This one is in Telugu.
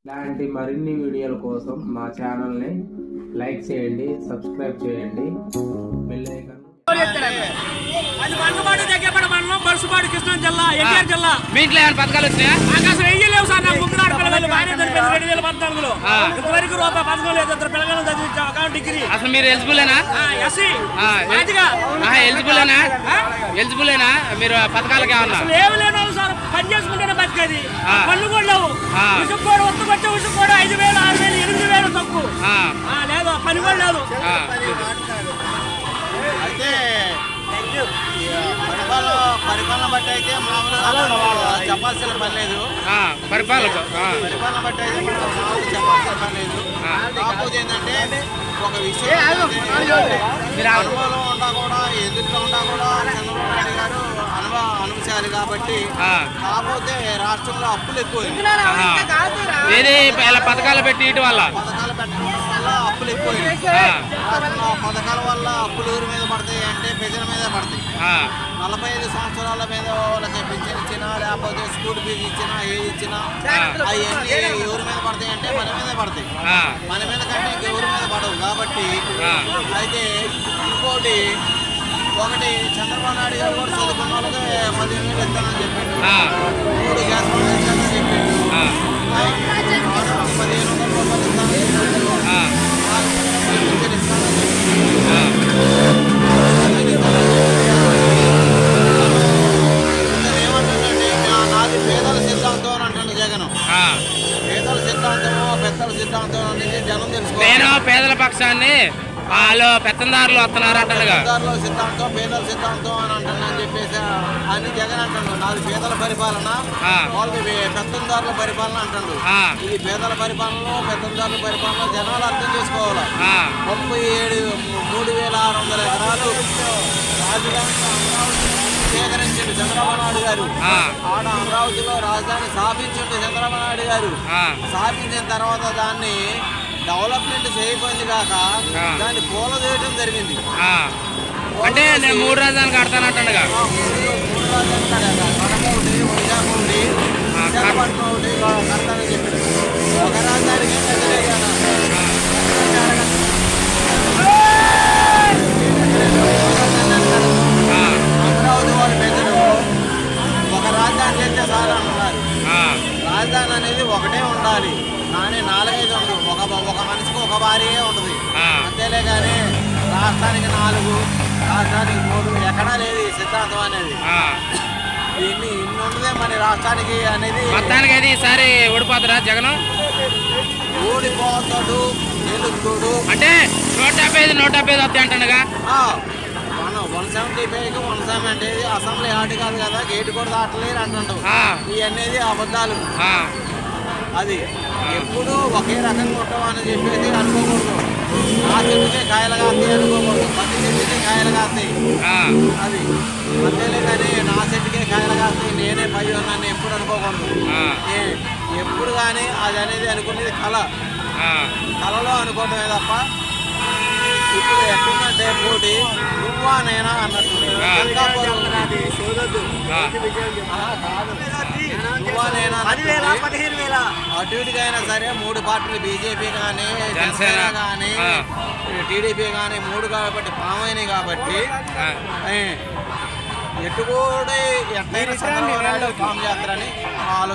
ఇలాంటి మరిన్ని వీడియోల కోసం మా ఛానల్ని లైక్ చేయండి, సబ్స్క్రైబ్ చేయండి, బెల్ ఐకాన్. అది వంగపాడు దగ్గరపడ మండలం బరుసుపాడు కృష్ణా జిల్లా ఎన్టీఆర్ జిల్లా. మీ ఇంట్లో ఏమైనా పథకాలు వచ్చినాయా? నాకు అసలు వెయ్యలేవు సార్. నాకు ముగ్గురు ఆడపిల్లలు భార్య చనిపోయింది 2014లో. ఇంతవరకు రూపాయి పథకం లేదు. ఇద్దరు పిల్లలను చదివించాం. Account degree. అసలు మీరు ఎలిజిబుల్లేనా? ఎలిజిబుల్లేనా మీరు పథకాలకి? ఏమన్నా ఏమి లేవు సార్. పని చేసుకుంటేనే బతికేది. పనులు కూడా లేవు. ఉసుకు కూడా ఒత్తుకొచ్చే ఉసుకు కూడా 5,000, 6,000, 8,000 తక్కువ లేదు. పని కూడా లేదు. అయితే పరిపాలన బట్టి అయితే మామూలుగా చెప్పాల్సిన పని లేదు. పరిపాలన బట్టి అయితే మామూలు చెప్పాల్సిన పని లేదు. కాకపోతే ఏంటంటే ఒక విషయం అనుభవం ఉన్నా కూడా ఎదురుగా ఉన్నా కూడా చంద్రబాబు నాయుడు గారు అనుభవించాలి కాబట్టి. కాకపోతే రాష్ట్రంలో అప్పులు ఎక్కువైంది. పథకాలు పెట్టి పథకాలు పెట్టడం వల్ల అప్పులు ఎక్కువైంది. పథకాల వల్ల అప్పులు ఎవరి మీద పడతాయి అంటే ప్రజల మీద పడతాయి. 45 సంవత్సరాల మీద వాళ్ళకి పింఛన్ ఇచ్చినా లేకపోతే స్కూల్ ఫీజు ఇచ్చినా ఏది ఇచ్చినా అవన్నీ ఎవరి మీద పడతాయి అంటే మన మీదే పడతాయి. మన మీద కంటే ఇంకెవరి మీద పడవు కాబట్టి. అయితే ఇంకోటి ఒకటి చంద్రబాబు నాయుడు గారు కూడా చదువుకున్న వాళ్ళకి 15,000 ఇస్తానని చెప్పిండు. 3 గ్యాస్ బండ్లు ఇస్తానని చెప్పిండు. 1,500 రూపాయలు ఇస్తానని చెప్పిండు. ఏమంటుందంటే నాది పేదల సిద్ధాంతం అని అంటాడు జగన్. పేదల సిద్ధాంతమో పెద్దల సిద్ధాంతం అనేది జనం తెలుసుకోవాలి. నేను పేదల పక్షాన్ని వాళ్ళు పెత్తందారులు వస్తున్నారు అంటారుగా. సిద్ధాంతం పేదల సిద్ధాంతం అని అంటానని చెప్పేసి అని జగన్ అంటాడు. నాది పేదల పరిపాలన, వాళ్ళకి పెత్తందారుల పరిపాలన అంటాడు. ఇది పేదల పరిపాలన పెత్తందారుల పరిపాలన జనాలు అర్థం చేసుకోవాలి. 3,600 ఎకరాలు రాజధాని సేకరించండి చంద్రబాబు నాయుడు గారు. ఆడ అమరావతిలో రాజధాని స్థాపించండి చంద్రబాబు నాయుడు గారు. స్థాపించిన తర్వాత దాన్ని డెవలప్మెంట్ చేయకపోయింది కాక దాన్ని కూల చేయడం జరిగింది. అంటే నేను 3 రాజధానులు కడతానంటాడుగా. 3 రాజధానులు కడప ఒకటి, వైజాగ్ ఒకటి, విశాఖపట్నం ఒకటి కడతానని చెప్పాడు. ఒక రాజధానికి అమరావతి వాళ్ళు పెద్దలు ఒక రాజధాని చేస్తే సార్ అంటున్నారు. రాజధాని అనేది ఒకటే ఉండాలి కానీ 4-5 ఉండదు. ఒక మనిషికి ఒక భార్యే ఉంటుంది. అంతేలే కానీ రాష్ట్రానికి 4 రాష్ట్రానికి 3 ఎక్కడా లేదు ఈ సిద్ధాంతం అనేది. ఇన్ని ఉండదే మన రాష్ట్రానికి అనేది. మొత్తానికి అయితే ఈసారి ఓడిపోతారా జగన్? ఓడిపోతాడు గెలుస్తాడు అంటే 175 వస్తాయి అంటాడుగా. 175కి 170 అంటే అసెంబ్లీ ఆట కాదు కదా, గేటు కూడా దాటలేరు అంటాడు. ఇవన్నీ అబద్ధాలు. అది ఎప్పుడు ఒకే రకంగా ఉంటామని చెప్పేసి అనుకోకూడదు. నా చెట్టుకే కాయలు కాస్తాయి అనుకోకూడదు. ప్రతి చెట్టుకే కాయలు కాస్తాయి. అది అంతేలే కానీ నా చెట్టుకే కాయలు కాస్తాయి నేనే పై ఉన్నాను ఎప్పుడు అనుకోకూడదు. ఎప్పుడు కానీ అది అనేది అనుకునేది కళలో అనుకోవటమే తప్ప ఇప్పుడు ఎట్లుందంటే పోటీ నువ్వా నేనా అన్నట్టు. నువ్వా నేనా అటు ఇటుకైనా సరే 3 పార్టీలు బీజేపీ కానీ జనసేన కానీ టీడీపీ కానీ 3 కాబట్టి పామైనాయి కాబట్టి ఎటు కూడా ఎట్లయినా ఫామ్ చేస్తారని ఆలోచన.